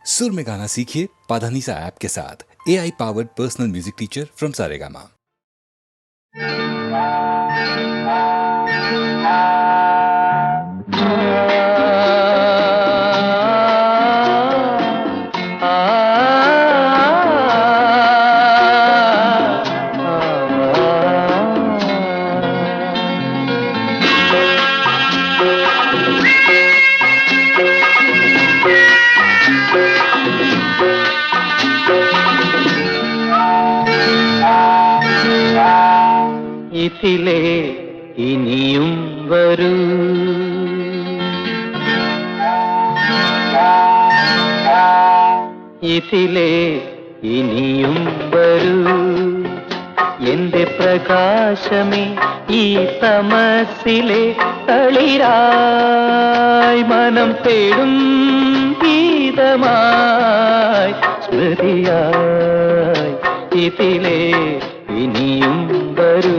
सुर में गाना सीखिए पाधानीसा ऐप के साथ। AI powered personal music teacher from Saregama. ഇതിലേ ഇനിയും വരൂ, ഇതിലേ ഇനിയും വരൂ, എന്റെ പ്രകാശമേ ഈ തമസിലെ തളിരായി, മനം തേടും ഗീതമായി സ്മൃതിയായി, ഇതിലേ ഇനിയും വരൂ.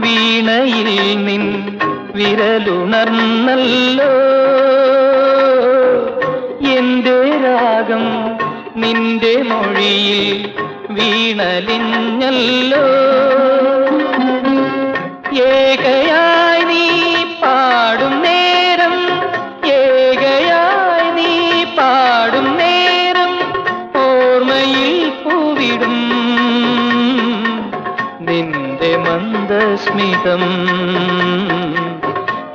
വീണയിൽ നിൻ വിരലുണർന്നല്ലോ, എന്റെ രാഗം നിന്റെ മൊഴിയിൽ വീണലിഞ്ഞല്ലോ, ഏകയായി നീ പാടും നേരം, ഏകയായി നീ പാടും നേരം, ഓർമ്മയിൽ പൂവിടും നിന്റെ മന്ദസ്മിതം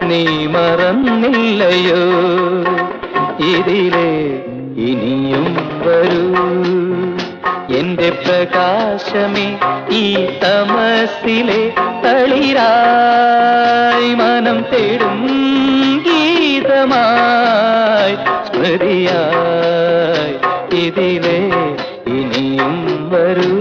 നീ മറന്നില്ലയോ, ഇതിലേ ഇനിയും വരൂ, എന്റെ പ്രകാശമേ ഈ തമസിലെ തളിരായി, മനം തേടും ഗീതമായി സ്മൃതിയായി, ഇതിലേ ഇനിയും വരൂ.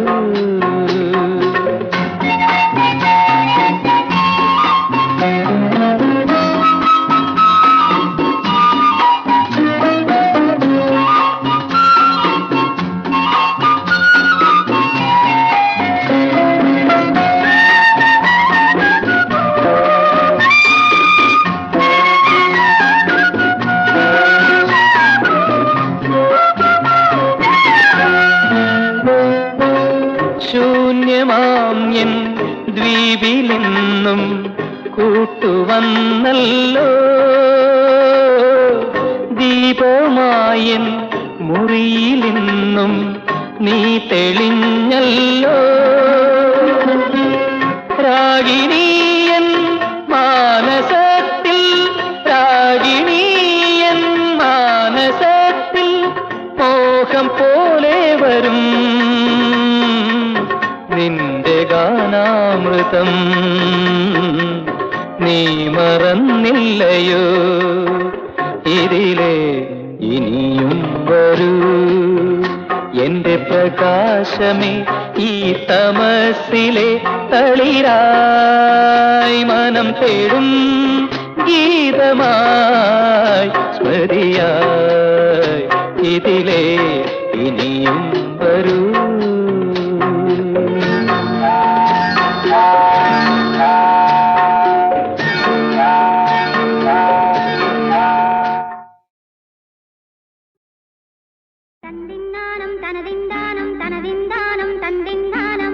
ശൂന്യമാം എൻ ദ്വീപിലെന്നും കൂട്ടുവന്നല്ലോ, ദീപമായൻ മുറിയിലെന്നും നീ തെളിഞ്ഞല്ലോ, രാഗിണീയൻ മാനസത്തിൽ, രാഗിണീയൻ മാനസത്തിൽ മോഹം പോലെ വരും നിന്റെ ഗാനാമൃതം നീ മറന്നില്ലയോ, ഇതിലേ ഇനിയും വരൂ, എന്റെ പ്രകാശമേ ഈ തമസിലെ തളിരായി, മനം തേടും ഗീതമായി സ്മൃതിയായി, ഇതിലേ ഇനിയും വരൂ. തന്ദിന്നാനം തനതിന്ദാനം തനതിന്ദാനം തന്ദിന്നാനം,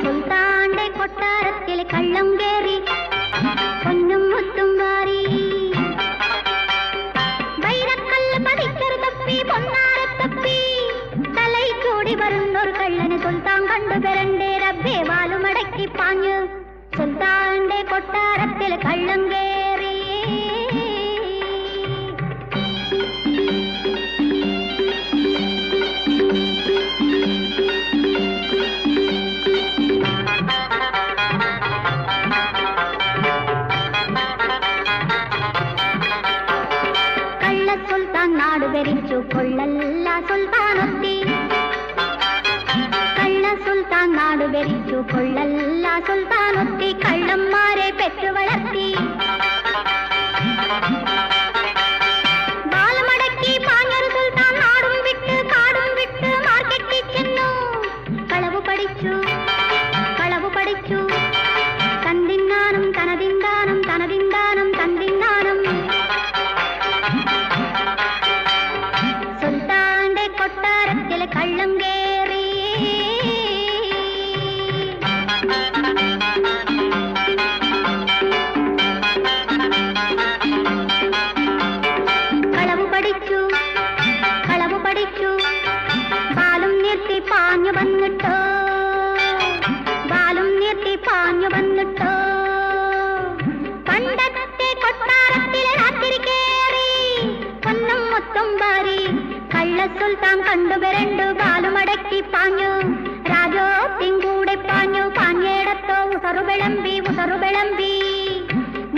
സുൽത്താന്റെ കൊട്ടാരത്തിൽ കള്ളം കേറി പൊന്നും മുത്തും വാരി, പൊന്നാരത്തപ്പി തലൈ കൂടി വരുന്നൊരു കള്ളന് സുൽത്താൻ കണ്ടു വരണ്ടേ റബ്ബേ. ഭരിച്ചു. കൊള്ളല്ല സുൽത്താനൊത്തി കള്ളന്മാരെ പെറ്റു വളർത്തി. ബാലമടക്കി പാഞ്ഞൊരു സുൽത്താൻ നാടും വിട്ട് കാടും വിട്ട് മാർക്കറ്റിൽ ചെന്നു. കളവു പഠിച്ചു കളവു പഠിച്ചു. തന്തിന്നാനം തനതിന്താനം തനതിന്താനം തന്തിന്നാനം. സുൽത്താന്റെ കൊട്ടാരത്തിൽ കള്ളം കേറി. കളവു പഠിച്ചു കളവു പഠിച്ചു. ബാലും നിർത്തി പാഞ്ഞു വന്നിട്ടോ ബാലും നിർത്തി പാഞ്ഞു വന്നിട്ടോ. പണ്ടത്തെ കൊട്ടാരത്തിലെ രാത്രി കേറി പൊന്നും മൊത്തം വാരി. കള്ള സുൽത്താൻ കണ്ടുപരണ്ടു ബാലുമടക്കി പാഞ്ഞു. രാജോത്തിൻ കൂടെ പാഞ്ഞു. പാഞ്ഞേടത്തോ ഉസറുവിളമ്പി ഉസറുവിളമ്പി.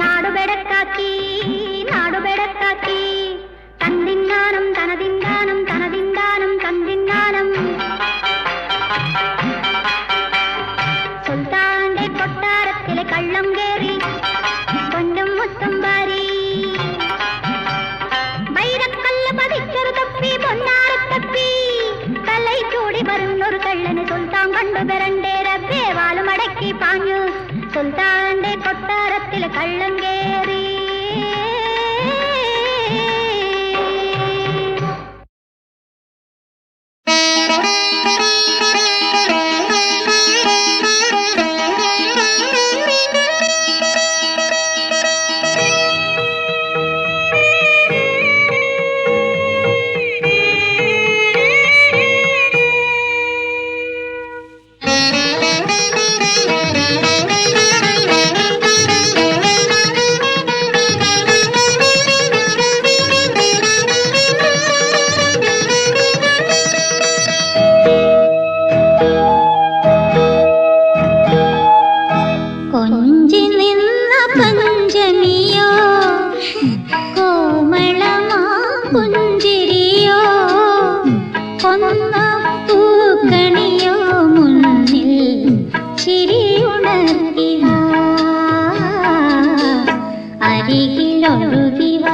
നാടുബെടക്കാക്കി നാടുബെടക്കാക്കി. തന്തിന്നാനം തനതിന്താനം തനതിന്താനം തന്തിന്നാനം. സുൽത്താന്റെ കൊട്ടാരത്തിലെ കള്ളം കേറി പൊന്നും മുത്തും വാരി. വൈരക്കല്ല് പതിച്ചൊരു തപ്പി പൊന്നാരത്തപ്പി. തലൈ ചൂടി വരുന്നൊരു കള്ളന് സുൽത്താൻ കണ്ടുപരണ്ടേ റബ്ബേ. വാലുമടക്കി പാഞ്ഞു. സുൽത്താന്റെ കൊട്ടാരത്തിലെ കള്ളം കേറി. കൊഞ്ചി നിന്ന പഞ്ചമിയോ കോമളമാ പുഞ്ചിരിയോ കൊന്ന പൂക്കണിയോ മുന്നിൽ ചിരിയുണർത്തിവ അരികിലൊഴുകിവ.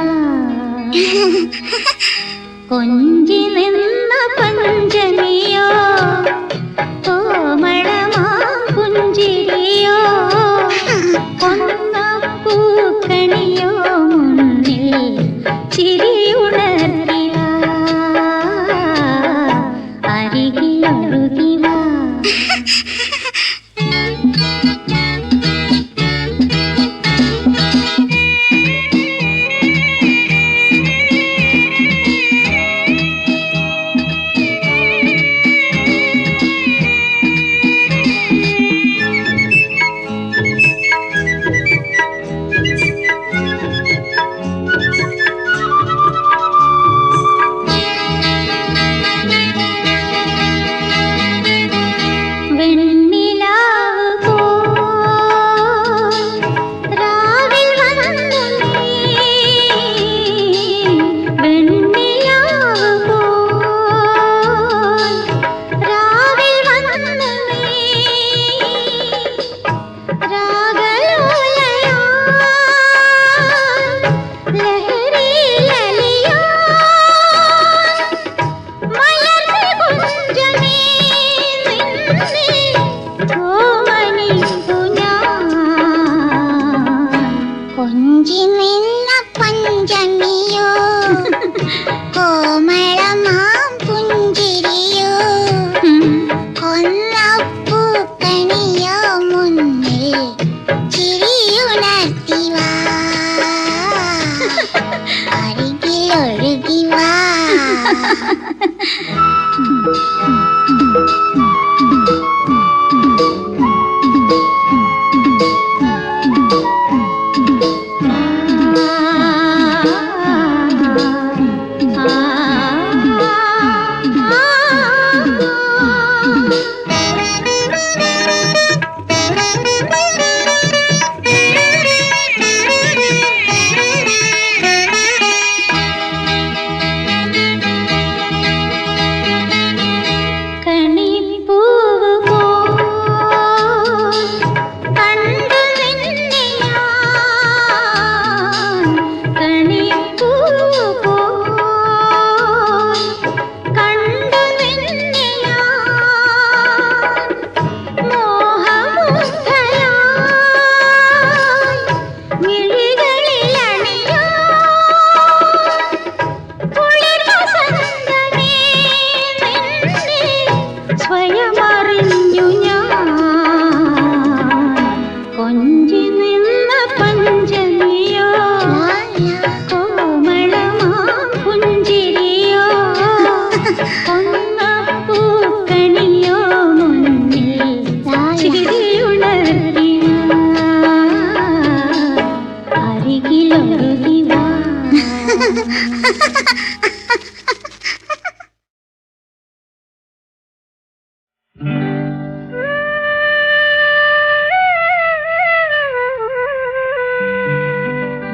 അരികിലൊഴുകിവാ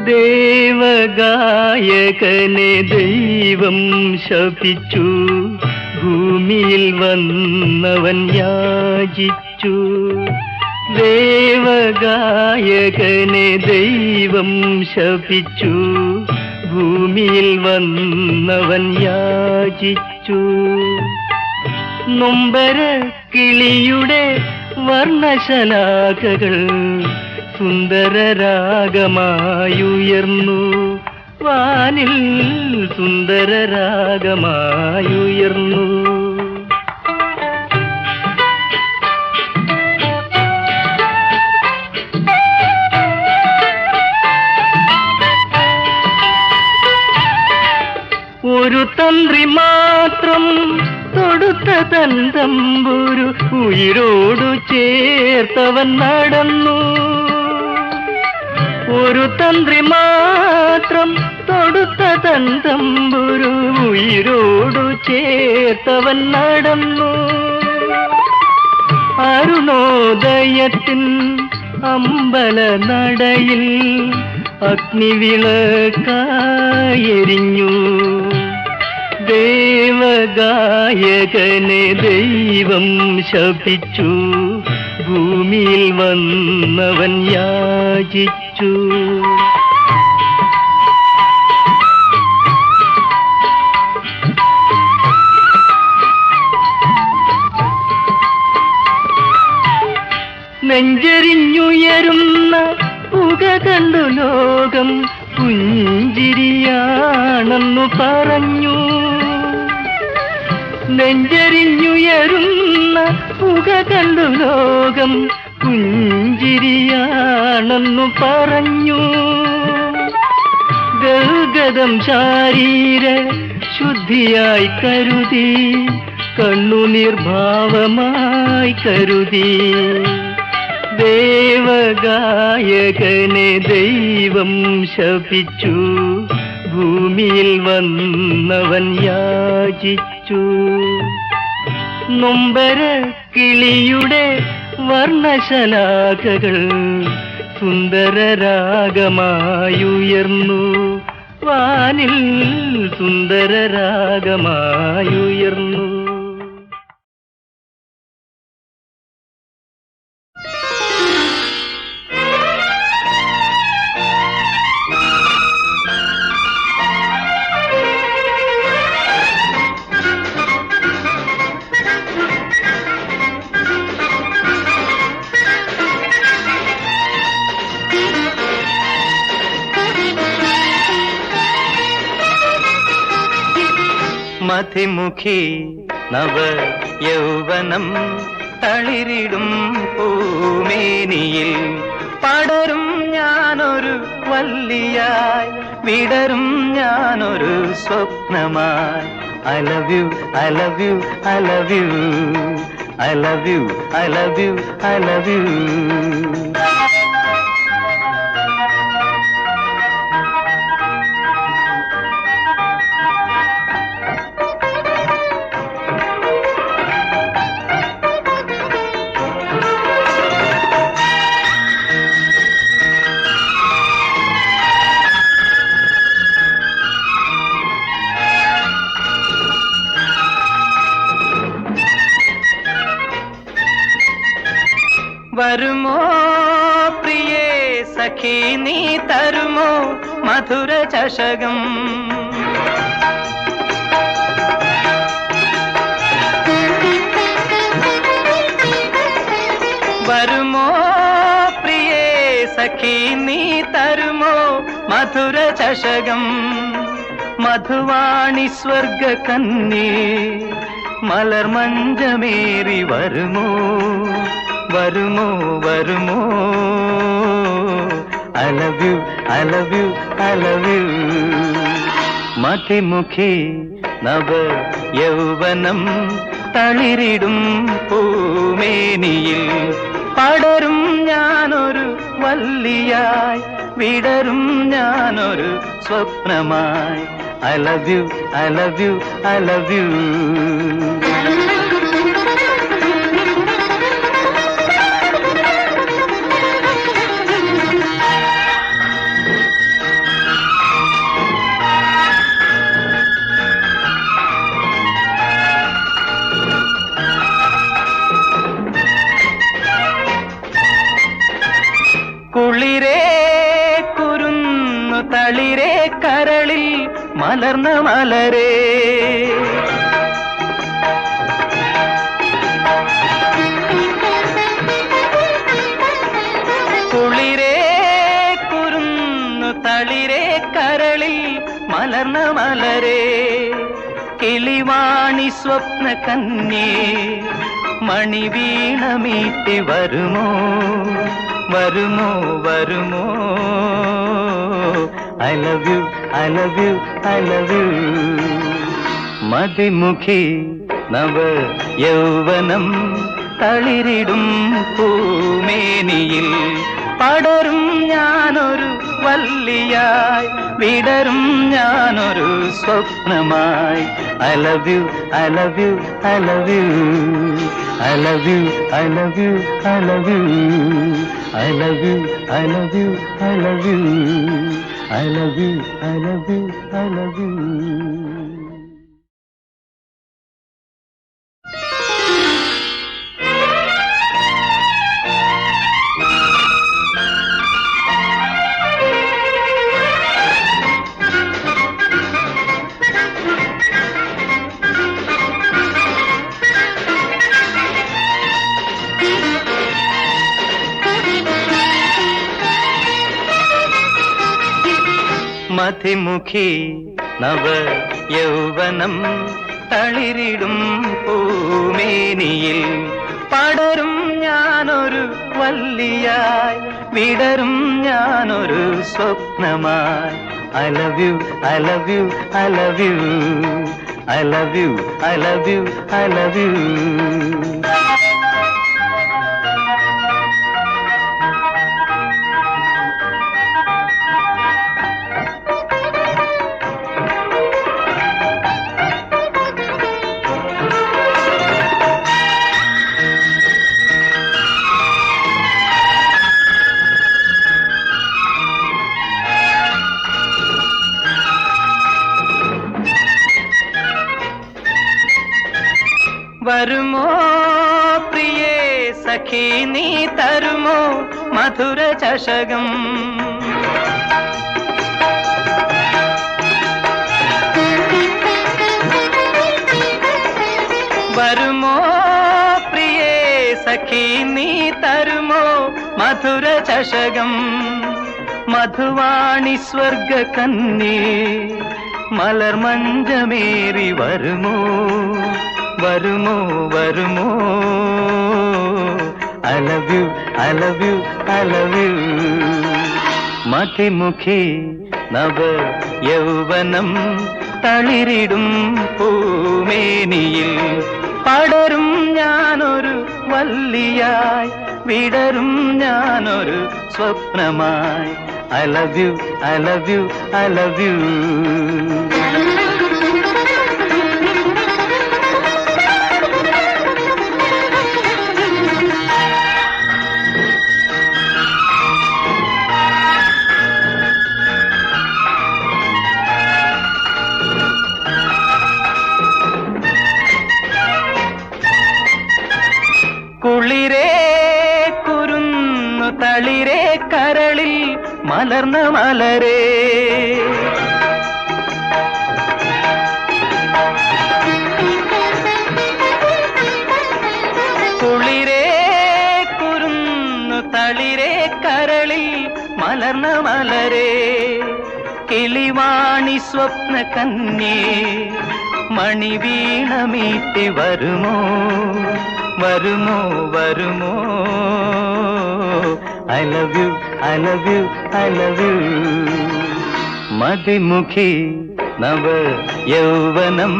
ദേവഗായകനെ ദൈവം ശപിച്ചു, ഭൂമിയിൽ വന്നവൻ യാചിച്ചു. ദേവഗായകനെ ദൈവം ശപിച്ചു, ഭൂമിയിൽ വന്നവൻ യാചിച്ചു. നൊമ്പര കിളിയുടെ വർണ്ണശലാകകൾ സുന്ദരരാഗമായുയർന്നു, വാനിൽ സുന്ദരരാഗമായുയർന്നു. ഒരു തന്ത്രി മാത്രം തൊടുത്ത തന്തമ്പുരു ഉയിരോടു ചേർത്തവൻ നടന്നു. ഒരു തന്ത്രി മാത്രം തൊടുത്ത തന്തമ്പുരു ഉയിരോടു ചേർത്തവൻ നടന്നു. അരുണോദയത്തിൻ അമ്പല നടയിൽ അഗ്നിവിളക്കായെരിഞ്ഞു. ദേവഗായകനെ ദൈവം ശപിച്ചു, ഭൂമിയിൽ വന്നവൻ യാചിച്ചു. നെഞ്ചെരിഞ്ഞുയരുന്ന പുക കണ്ടു ലോകം പുഞ്ചിരിയാണെന്നു പറഞ്ഞു. നെഞ്ചെരിഞ്ഞുയരുന്ന പുക കണ്ടു ലോകം പുഞ്ചിരിയാണെന്നു പറഞ്ഞു. ഗൽഗതം ശാരീര ശുദ്ധിയായി കരുതി, കണ്ണുനീർഭാവമായി കരുതി. ദേവഗായകനെ ദൈവം ശപിച്ചു, ഭൂമിയിൽ വന്നവൻ യാചിച്ചു. നൊമ്പര കിളിയുടെ വർണ്ണശലാകകൾ സുന്ദരരാഗമായുയർന്നു, വാനിൽ സുന്ദരരാഗമായുയർന്നു. മധിമുഖി നവ യൗവനം തളിരിടും പൂമേനിയിൽ പടരും ഞാനൊരു വല്ലിയായി, വിടരും ഞാനൊരു സ്വപ്നമായി. I love you, I love you, I love you, I love you, I love you, I love you. വരുമോ പ്രിയേ സഖി നീ തരുമോ മധുര ചഷകം. വരുമോ പ്രിയേ സഖി നീ തരുമോ മധുര ചഷകം. മധുവാണി സ്വർഗ കന്യേ മലർമഞ്ചമേറി വരുമോ വരുമോ വരുമോ. I love you, I love you, I love you. മധിമുഖി നവ യൗവനം തളിരിടും പൂമേനിയിൽ പടരും ഞാനൊരു വല്ലിയായി, വിടരും ഞാനൊരു സ്വപ്നമായി. I love you, I love you, I love you. കുളിരേ കുരുന്നു തളിരേ കരളിൽ മലർന്ന മലരേ കുളിരേ കുരുന്നു തളിരേ കരളിൽ മലർന്ന മലരേ കിളിവാണി സ്വപ്ന കന്യേ മണിവീണമീട്ടി വരുമോ വരുമോ വരുമോ I love you I love you I love you മതിമുഖി നവ യൗവനം തളിരിടും പൂമേനിയിൽ പടരും ഞാനൊരു വല്ലിയായി വിടരും ഞാനൊരു സ്വപ്നമായി I love you I love you I love you I love you I love you I love you I love you I love you I love you I love you I love you I love you മതിമുഖി നവ യൗവനം തളിരിടും പൂമേനിയിൽ പടരും ഞാനൊരു വല്ലിയായി വിടരും ഞാനൊരു സ്വപ്നമായി I love you I love you I love you I love you I love you I love you വരുമോ പ്രിയേ സഖി നീ തരുമോ മധുര ചഷകം വരുമോ പ്രിയേ സഖി നീ തരുമോ മധുര ചഷകം മധുവാണി സ്വർഗ കന്യേ മലർ മഞ്ചമേറി വരുമോ വരുമോ വരുമോ I love you I love you I love you മതിമുഖി നവ യൗവനം തളിരിടും പൂമേനിയിൽ പടരും ഞാനൊരു വല്ലിയായി വിടരും ഞാനൊരു സ്വപ്നമായി I love you I love you I love you കുളിരേ കുരുന്നു തളിരേ കരളിൽ മലർന്ന മലരേ കുളിരേ കുരുന്നു തളിരേ കരളിൽ മലർന്ന മലരേ കിളിവാണി സ്വപ്ന കന്യേ മണിവീണമീട്ടി വരുമോ വരുമോ വരുമോ I love you I love you I love you മതിമുഖി നവ യൗവനം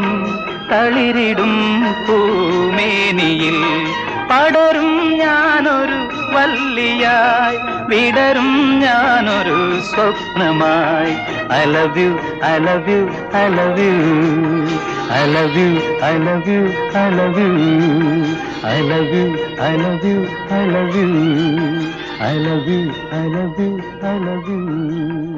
തളിരിടും പൂമേനിയിൽ പടരും ഞാനൊരു വല്ലിയായി വിടരും ഞാനൊരു സ്വപ്നമായി I love you I love you I love you I love you I love you I love you I love you I love you I love you I love you I love you I love U